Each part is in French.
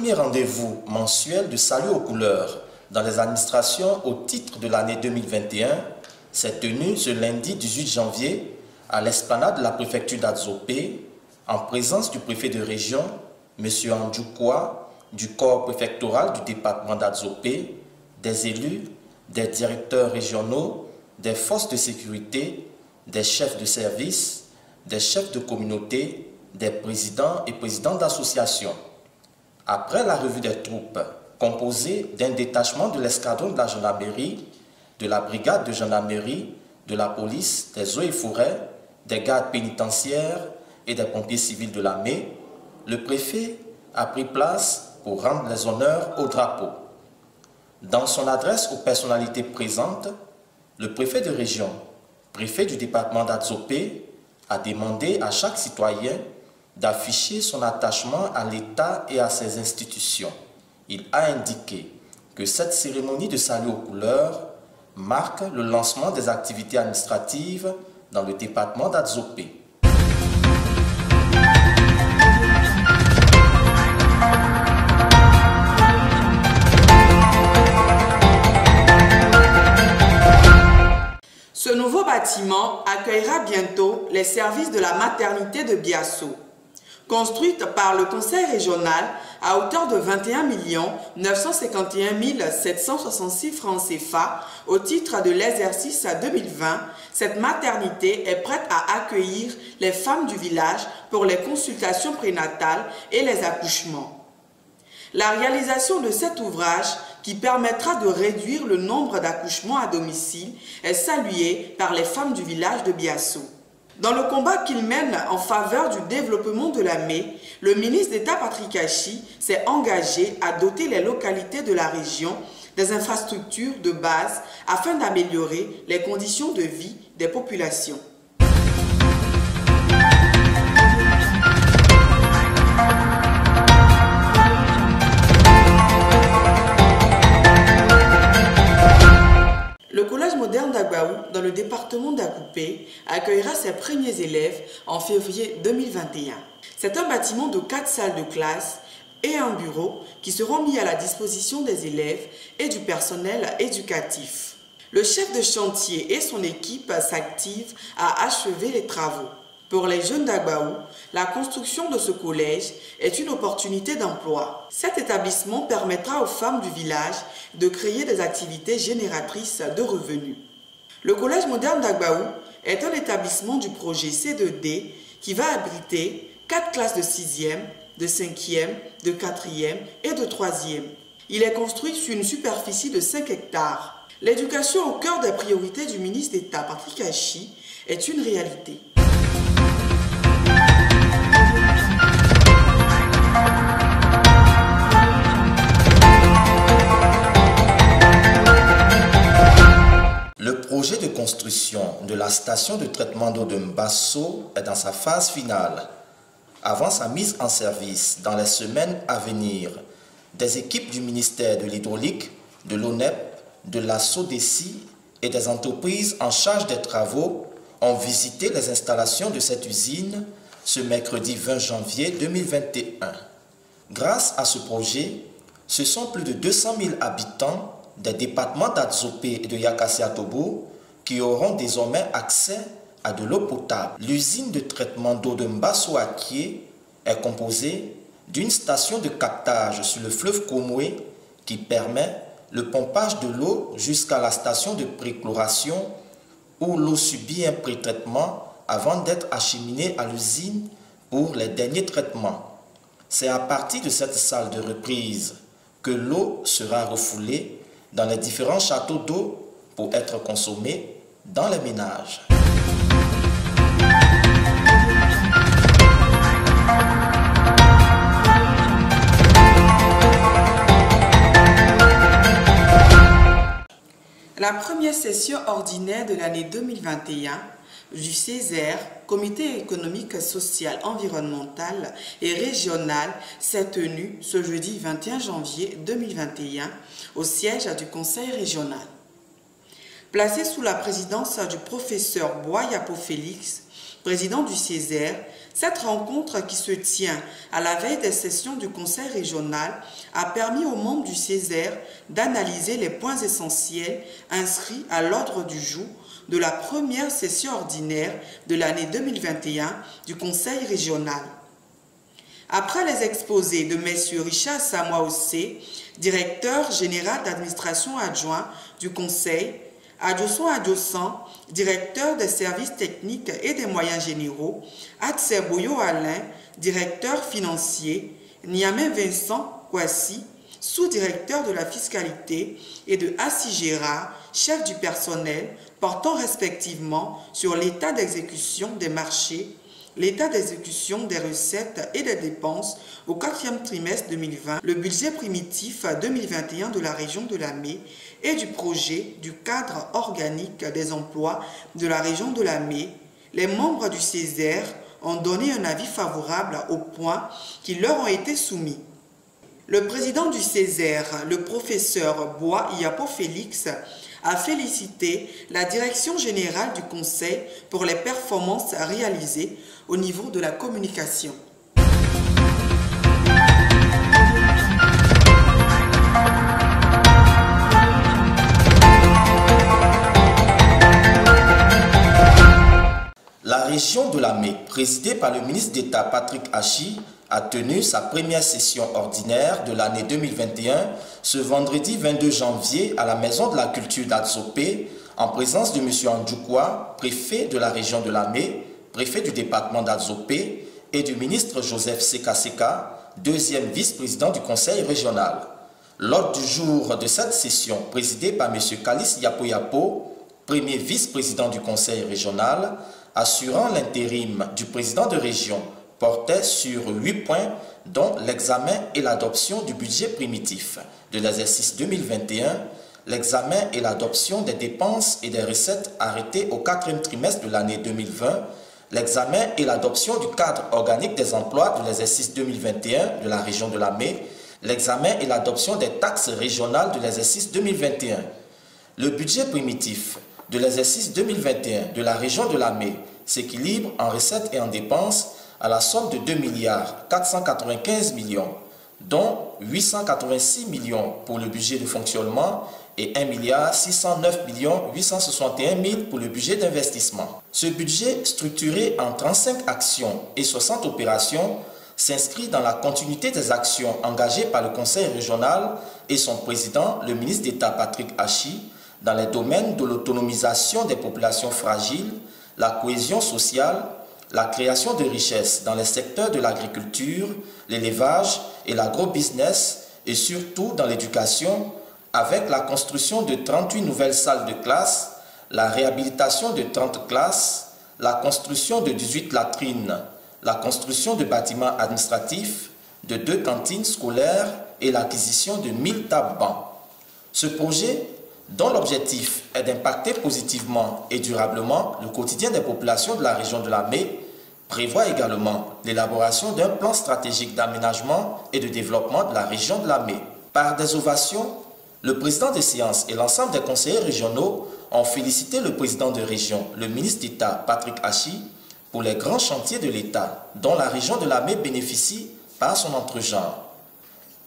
premier rendez-vous mensuel de salut aux couleurs dans les administrations au titre de l'année 2021 s'est tenu ce lundi 18 janvier à l'esplanade de la préfecture d'Adzopé en présence du préfet de région, M. Andjoukwa, du corps préfectoral du département d'Adzopé, des élus, des directeurs régionaux, des forces de sécurité, des chefs de service, des chefs de communauté, des présidents et présidents d'associations. Après la revue des troupes, composée d'un détachement de l'escadron de la gendarmerie, de la brigade de gendarmerie, de la police, des eaux et forêts, des gardes pénitentiaires et des pompiers civils de l'armée, le préfet a pris place pour rendre les honneurs au drapeau. Dans son adresse aux personnalités présentes, le préfet de région, préfet du département d'Adzopé, a demandé à chaque citoyen d'afficher son attachement à l'État et à ses institutions. Il a indiqué que cette cérémonie de salut aux couleurs marque le lancement des activités administratives dans le département d'Adzopé. Ce nouveau bâtiment accueillera bientôt les services de la maternité de Biasso. Construite par le conseil régional à hauteur de 21 951 766 francs CFA au titre de l'exercice 2020, cette maternité est prête à accueillir les femmes du village pour les consultations prénatales et les accouchements. La réalisation de cet ouvrage, qui permettra de réduire le nombre d'accouchements à domicile, est saluée par les femmes du village de Biasso. Dans le combat qu'il mène en faveur du développement de la MÉ, le ministre d'État Patrick Hachi s'est engagé à doter les localités de la région des infrastructures de base afin d'améliorer les conditions de vie des populations. Le collège moderne d'Agbaou, dans le département d'Akoupé, accueillera ses premiers élèves en février 2021. C'est un bâtiment de 4 salles de classe et un bureau qui seront mis à la disposition des élèves et du personnel éducatif. Le chef de chantier et son équipe s'activent à achever les travaux. Pour les jeunes d'Agbaou, la construction de ce collège est une opportunité d'emploi. Cet établissement permettra aux femmes du village de créer des activités génératrices de revenus. Le collège moderne d'Agbaou est un établissement du projet C2D qui va abriter 4 classes de 6e, de 5e, de 4e et de 3e. Il est construit sur une superficie de 5 hectares. L'éducation au cœur des priorités du ministre d'État Patrick Hachi est une réalité. Le projet de construction de la station de traitement d'eau de Mbasso est dans sa phase finale. Avant sa mise en service dans les semaines à venir, des équipes du ministère de l'Hydraulique, de l'ONEP, de la SODECI et des entreprises en charge des travaux ont visité les installations de cette usine ce mercredi 20 janvier 2021. Grâce à ce projet, ce sont plus de 200 000 habitants des départements d'Adzopé et de Yakassia-Tobo qui auront désormais accès à de l'eau potable. L'usine de traitement d'eau de Mbasso-Aquié est composée d'une station de captage sur le fleuve Komoué qui permet le pompage de l'eau jusqu'à la station de préchloration où l'eau subit un pré-traitement avant d'être acheminée à l'usine pour les derniers traitements. C'est à partir de cette salle de reprise que l'eau sera refoulée dans les différents châteaux d'eau pour être consommée dans les ménages. La première session ordinaire de l'année 2021 du CESER, Comité économique, social, environnemental et régional, s'est tenue ce jeudi 21 janvier 2021 au siège du Conseil régional. Placé sous la présidence du professeur Boyapo Félix, président du Césaire, cette rencontre qui se tient à la veille des sessions du Conseil régional a permis aux membres du Césaire d'analyser les points essentiels inscrits à l'ordre du jour de la première session ordinaire de l'année 2021 du Conseil régional. Après les exposés de M. Richard Samoa-Ossé, directeur général d'administration adjoint du Conseil, Adjosson Adjossan, directeur des services techniques et des moyens généraux, Atseboyo Alain, directeur financier, Niamey Vincent Kwasi, sous-directeur de la fiscalité, et de Assi Gérard, chef du personnel, portant respectivement sur l'état d'exécution des marchés, l'état d'exécution des recettes et des dépenses au 4e trimestre 2020, le budget primitif 2021 de la région de Lamé et du projet du cadre organique des emplois de la région de Lamé. Les membres du Césaire ont donné un avis favorable aux points qui leur ont été soumis. Le président du Césaire, le professeur Bois Iapo Félix, a félicité la direction générale du Conseil pour les performances réalisées au niveau de la communication. La région de Lamé, présidée par le ministre d'État Patrick Achi, a tenu sa première session ordinaire de l'année 2021 ce vendredi 22 janvier à la Maison de la Culture d'Adzopé en présence de M. Andjoukwa, préfet de la région de Lamé, préfet du département d'Adzopé et du ministre Joseph Seka, deuxième vice-président du conseil régional. L'ordre du jour de cette session, présidée par M. Kalis Yapo, premier vice-président du conseil régional, assurant l'intérim du président de région, portait sur 8 points, dont l'examen et l'adoption du budget primitif de l'exercice 2021, l'examen et l'adoption des dépenses et des recettes arrêtées au 4e trimestre de l'année 2020, l'examen et l'adoption du cadre organique des emplois de l'exercice 2021 de la région de Lamé, l'examen et l'adoption des taxes régionales de l'exercice 2021. Le budget primitif de l'exercice 2021 de la région de Lamé s'équilibre en recettes et en dépenses à la somme de 2 495 millions, dont 886 millions pour le budget de fonctionnement et 1 609 861 000 pour le budget d'investissement. Ce budget, structuré en 35 actions et 60 opérations, s'inscrit dans la continuité des actions engagées par le Conseil régional et son président, le ministre d'État Patrick Achi, dans les domaines de l'autonomisation des populations fragiles, la cohésion sociale, la création de richesses dans les secteurs de l'agriculture, l'élevage et l'agrobusiness et surtout dans l'éducation, avec la construction de 38 nouvelles salles de classe, la réhabilitation de 30 classes, la construction de 18 latrines, la construction de bâtiments administratifs, de 2 cantines scolaires et l'acquisition de 1000 tables-bancs. Ce projet, dont l'objectif est d'impacter positivement et durablement le quotidien des populations de la région de Lamé, prévoit également l'élaboration d'un plan stratégique d'aménagement et de développement de la région de Lamé. Par des ovations, le président des séances et l'ensemble des conseillers régionaux ont félicité le président de région, le ministre d'État Patrick Achi, pour les grands chantiers de l'État dont la région de Lamé bénéficie par son entre-genre.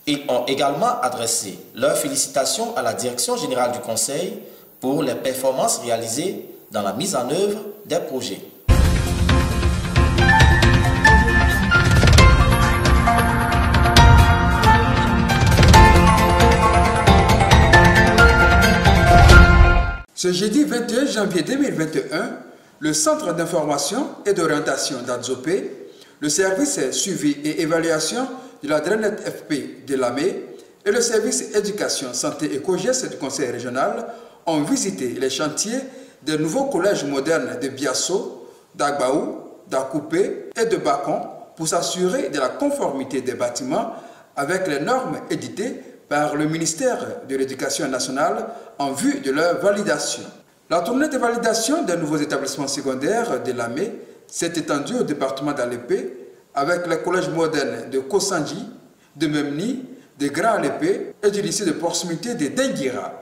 Ils ont également adressé leurs félicitations à la direction générale du Conseil pour les performances réalisées dans la mise en œuvre des projets. Ce jeudi 21 janvier 2021, le Centre d'information et d'orientation d'Adzopé, le service suivi et évaluation de la DRENET FP de Lamé et le service éducation, santé et COGES du Conseil régional ont visité les chantiers des nouveaux collèges modernes de Biasso, d'Agbaou, d'Akoupé et de Bacon pour s'assurer de la conformité des bâtiments avec les normes éditées par le ministère de l'Éducation nationale en vue de leur validation. La tournée de validation des nouveaux établissements secondaires de Lamé s'est étendue au département d'Alépé avec les collèges modernes de Kossanji, de Memni, de Grand Alépé et du lycée de proximité de Denguira.